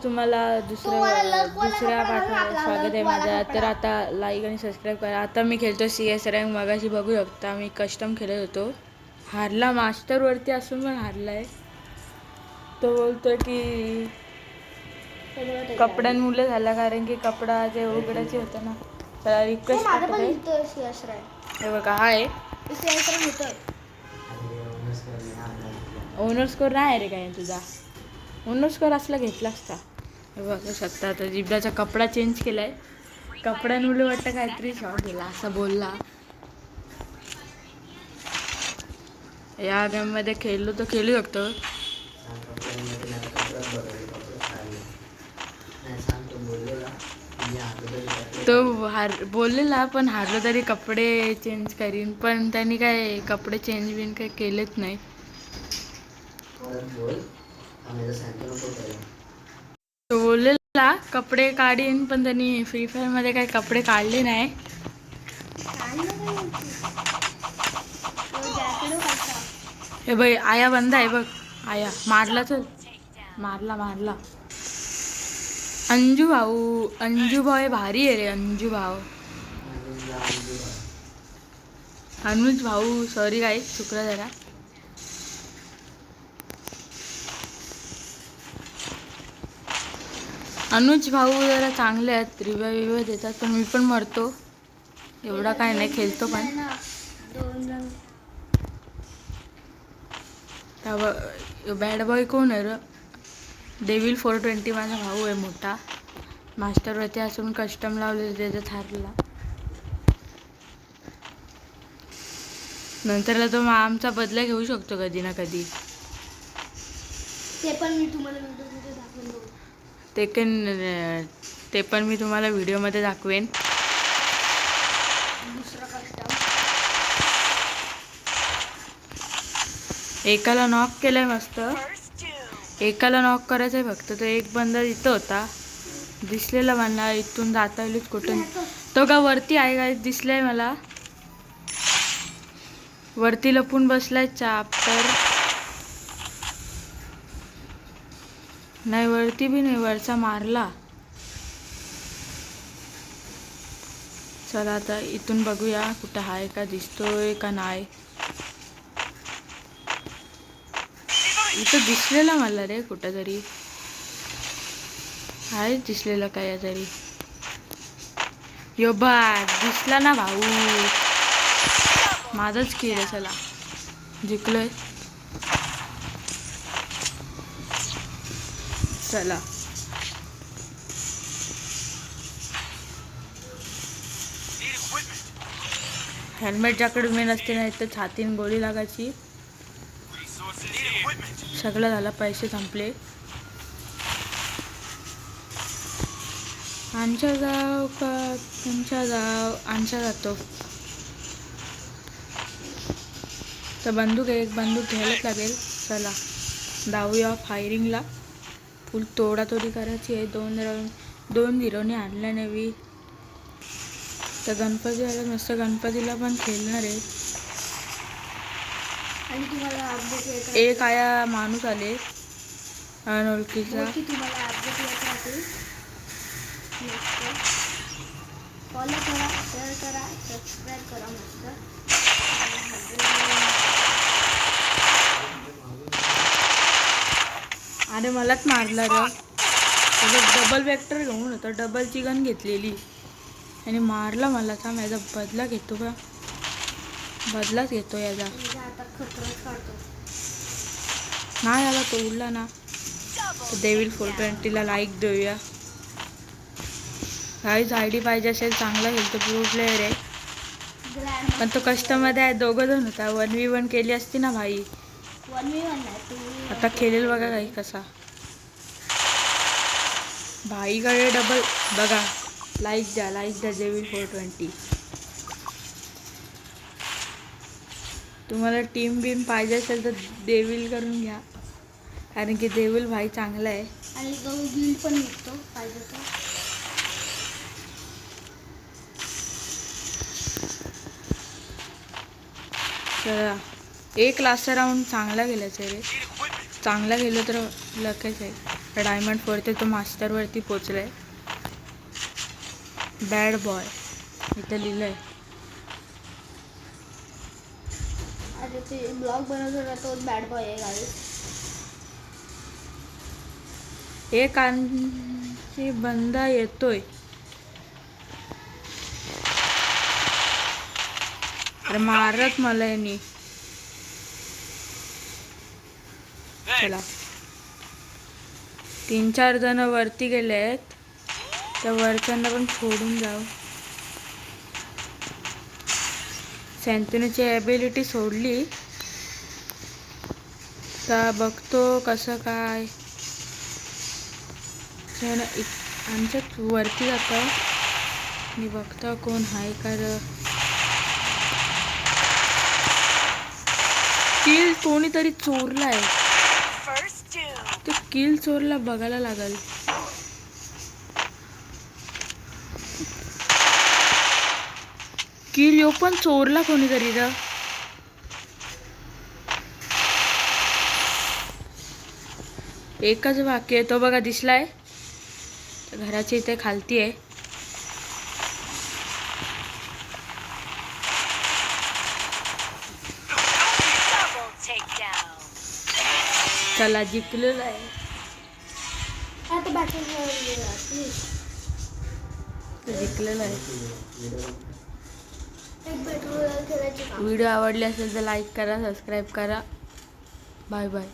तुम्हाला दुसऱ्या पाठात स्वागत आहे माझं. तर आता लाईक आणि सबस्क्राईब करा. आता मी खेळतो CS रँक. मगाशी बघू शकता मी कस्टम खेळत होतो, हारला. मास्टरवरती असून पण हारला आहे. तो बोलतो की कपड्यांमुळे झाला, कारण की कपडा जे उघडायचे होतं ना. त्याला रिक्वेस्ट हे बघा, हा आहे ओनर स्कोर. नाही रे काय तुझा ओनर स्कोर असला घेतला असता. हे बघू शकता आता जिब्राचा कपडा चेंज केलाय. कपड्यांमुळे वाटतं काहीतरी शॉट दिला असं बोलला. या गेममध्ये खेळलो तर खेळू शकतो. तो बोललेला, पण हारलो तरी कपडे चेंज करीन. पण त्यांनी काय कपडे चेंज बिन काही केलेच नाही. तो बोललेला कपडे काढीन, पण त्यांनी फ्री फायर मध्ये काही कपडे काढले नाही. हे बघ, आया बंद आहे बघ. आया मारला, चल मारला. अंजू भाऊ भारी आहे रे. अंजू भाऊ, अनुज भाऊ, सॉरी काय चुकलं जरा. अनुज भाऊ जरा चांगले आहेत, रिव्हाइव देतात. पण मी पण मरतो, एवढा काय नाही, खेळतो पण. बॅड बॉय कोण आहे र? डेव्हिल 420 माझा भाऊ आहे मोठा. मास्टरवरती असून कस्टम लावले, त्याच्यात हारला. नंतरला तो आमचा बदला घेऊ शकतो कधी ना कधी. ते पण मी तुम्हाला व्हिडिओमध्ये दाखवेन. ते पण मी तुम्हाला व्हिडिओमध्ये दाखवेन. दुसरा कस्टम एकाला नॉक केलाय मस्त. एकाला नॉक करायचं आहे फक्त. तो एक बंदा इथं होता, दिसलेला मला. इथून जाता येईल कुठून. तो का वरती आहे काय दिसलाय मला. वरती लपून बसलाय चाप. तर नाही, वरती बी नाही, वरचा मारला. चला आता इथून बघूया कुठं आहे का, दिसतोय का नाही. इथं दिसलेला मला रे कुठं तरी. आहे दिसलेलं काय तरी. यो बा दिसला ना भाऊ. माझंच केलं. चला जिंकलोय. चला हेल्मेट जॅकेट मेन असते, नाही तर छातीन गोळी लागायची. सगळं झालं, पैसे संपले. आमच्या गाव का तुमच्या गाव, आमच्या जातो. तर एक बंदूक घ्यायलाच लागेल. चला जाऊया फायरिंगला. फुल तोडातोडी करायची आहे. 2 हिरोने आणल्या नवी. तर गणपती आला, मस्त गणपतीला पण खेळणार आहे. आणि तुम्हाला अपडेट एक आया माणूस आले अनोळखीचा. तुम्हाला अपडेट येत राहतील. फॉलो करा, शेअर करा, सबस्क्राईब करा मस्त. आणि मलाच मारला र. डबल वेक्टर घेऊन होता, डबलची गन घेतलेली आणि मारला मला. का माझा बदला घेतो का? बदलाच घेतो याचा. नाही आला तो, उडला ना. डेव्हिल 420ला लाईक देऊया. काहीच आयडी पाहिजे असेल, चांगला खेळतो, प्रो प्लेअर आहे. पण तो कस्टममध्ये आहे. 2 जण होता. 1v1 केली असती ना भाई. 1v1 नाही, आता खेळेल बघा काही कसा. भाईकडे डबल बघा. लाईक द्या डेव्हिल 420. तुम्हाला टीम बीम पाहिजे असेल तर डेव्हिल करून घ्या, कारण की डेव्हिल भाई चांगला आहे. आणि तो बिल पण विकतो पाहिजे तर. चला एक लास्ट राऊंड चांगला गेलाच रे. चांगला गेलं तर लकेच आहे. डायमंड 4 ते तो मास्टरवरती पोचलाय. बॅड बॉय इथं लिहिलं आहे. अरे ते ब्लॉग बनवत होता तो बॅड बॉय आहे गाईस. एक आणखी बंदा येतोय. अरे मारत मला यांनी. चला 3-4 जण वरती गेले आहेत. त्या वरच्यांना पण सोडून जाऊ. सेंटिनीची ॲबिलिटी सोडली तर बघतो कसं काय. आमच्यात वरती जातं. मी बघतो कोण आहे का. किल कोणीतरी चोरलाय. ते किल चोरला बघायला लागल. किल यो पण चोरला कोणीतरी र. एकच बाकी आहे. तो बघा दिसलाय. घराच्या इथे खालती आहे. चला जिंकलेलं आहे. आता बॅटल जिंकलेलं आहे. एक बॅटल खेळायची का? व्हिडिओ आवडली असेल तर लाईक करा, सबस्क्राईब करा. Bye bye.